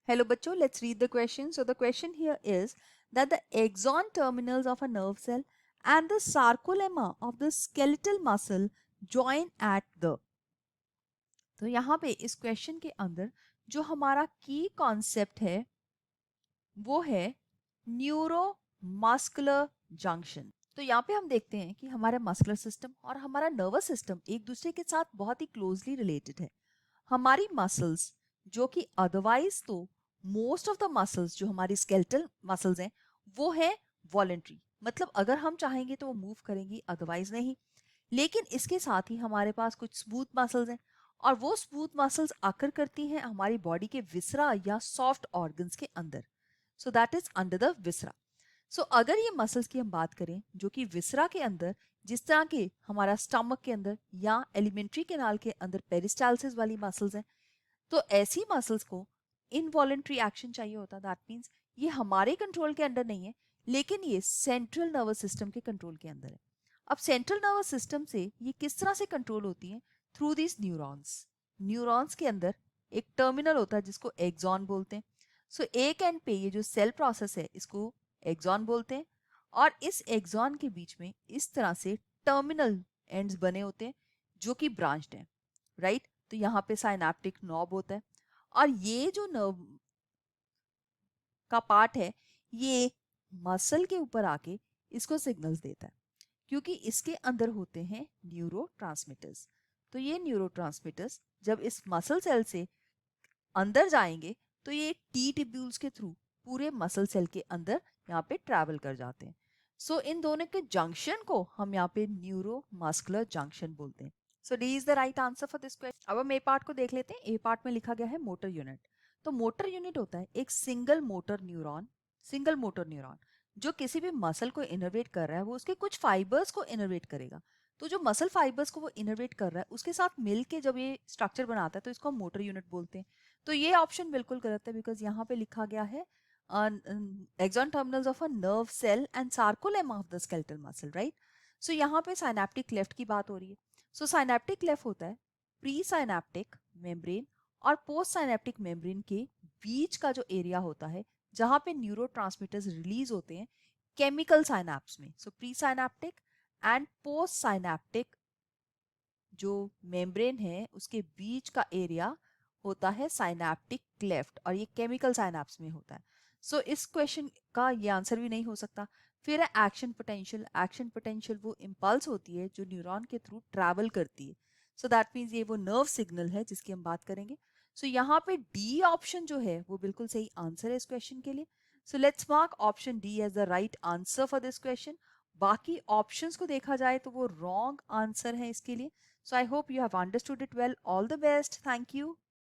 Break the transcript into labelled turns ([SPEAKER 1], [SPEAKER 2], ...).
[SPEAKER 1] Hello bachcho, let's read the question. So the question here is that the axon terminals of a nerve cell and the sarcolemma of the skeletal muscle join at the. तो यहाँ पे इस question के अंदर जो हमारा की concept है वो है न्यूरो मस्कुलर जंक्शन। तो यहाँ पे हम देखते हैं कि हमारा मस्कुलर सिस्टम और हमारा नर्वस सिस्टम एक दूसरे के साथ बहुत ही क्लोजली रिलेटेड है। हमारी मसल्स जो कि अदरवाइज तो मोस्ट ऑफ द मसल्स जो हमारी स्केलेटल मसल्स हैं वो है वॉलेंट्री, मतलब अगर हम चाहेंगे तो वो मूव करेंगी, अदरवाइज नहीं। लेकिन इसके साथ ही हमारे पास कुछ स्मूथ मसल्स हैं और वो स्मूथ मसल्स आकर करती हैं हमारी बॉडी के विसरा या सॉफ्ट ऑर्गन्स के अंदर। So that is under the viscera. So अगर ये मसल्स की हम बात करें जो कि विसरा के अंदर, जिस तरह के हमारा स्टमक के अंदर या एलिमेंट्री कैनाल के अंदर पेरिस्टालसिस वाली मसल्स हैं, तो ऐसी मसल्स को इनवॉलेंट्री एक्शन चाहिए होता। दैट मीन्स ये हमारे कंट्रोल के अंडर नहीं है, लेकिन ये सेंट्रल नर्वस सिस्टम के कंट्रोल के अंदर है। अब सेंट्रल नर्वस सिस्टम से ये किस तरह से कंट्रोल होती है? Through this neurons. न्यूरॉन्स के अंदर एक टर्मिनल होता है जिसको एक्सॉन बोलते हैं। सो एक एंड पे ये जो सेल प्रोसेस है इसको एक्सॉन बोलते हैं, और इस एक्सॉन के बीच में इस तरह से टर्मिनल एंड्स बने होते हैं जो कि ब्रांच्ड हैं, राइट। तो यहाँ पे साइनेप्टिक नॉब होता है और ये जो नर्व का पार्ट है ये मसल के ऊपर आके इसको सिग्नल्स देता है, क्योंकि इसके अंदर होते हैं न्यूरोट्रांसमीटर्स। तो ये न्यूरोट्रांसमीटर्स जब इस मसल सेल से अंदर जाएंगे तो ये टी टिब्यूल्स के थ्रू पूरे मसल सेल के अंदर यहाँ पे ट्रैवल कर जाते हैं। सो इन दोनों के जंक्शन को हम यहाँ पे न्यूरो मस्कुलर जंक्शन बोलते हैं। So D is the right answer for this question. अब हम ए पार्ट को देख लेते हैं। ए पार्ट में लिखा गया है मोटर यूनिट। तो मोटर यूनिट होता है एक सिंगल मोटर न्यूरॉन जो किसी भी मसल को इनर्वेट कर रहा है, वो उसके कुछ फाइबर्स को इनर्वेट करेगा। तो जो मसल फाइबर्स को वो इनर्वेट कर रहा है उसके साथ मिलके जब ये स्ट्रक्चर बनाता है तो इसको हम मोटर यूनिट बोलते हैं। तो ये ऑप्शन बिल्कुल गलत है, बिकॉज यहाँ पे लिखा गया है axon terminals of a nerve cell and sarcolemma of the skeletal muscle, right. So यहाँ पे साइनेप्टिक क्लेफ्ट की बात हो रही है। सो साइनेप्टिक क्लेफ्ट होता है प्री साइनेप्टिक मेम्ब्रेन और पोस्ट साइनेप्टिक मेम्ब्रेन के बीच का जो एरिया होता है जहां पे न्यूरोट्रांसमीटर्स रिलीज होते हैं केमिकल साइनेप्स में। सो pre synaptic and post synaptic जो मेम्ब्रेन है उसके बीच का एरिया होता है साइनेप्टिक क्लेफ्ट, और ये केमिकल साइनेप्स में होता है। सो इस क्वेश्चन का ये आंसर भी नहीं हो सकता। फिर है एक्शन पोटेंशियल। एक्शन पोटेंशियल वो इम्पल्स होती है जो न्यूरॉन के थ्रू ट्रैवल करती है। सो दैट मीन्स ये वो नर्व सिग्नल है जिसकी हम बात करेंगे। सो यहाँ पे डी ऑप्शन जो है वो बिल्कुल सही आंसर है इस क्वेश्चन के लिए। So let's mark option D as the right answer for this question. बाकी ऑप्शंस को देखा जाए तो वो रॉन्ग आंसर है इसके लिए। So I hope you have understood it well. All the best. Thank you.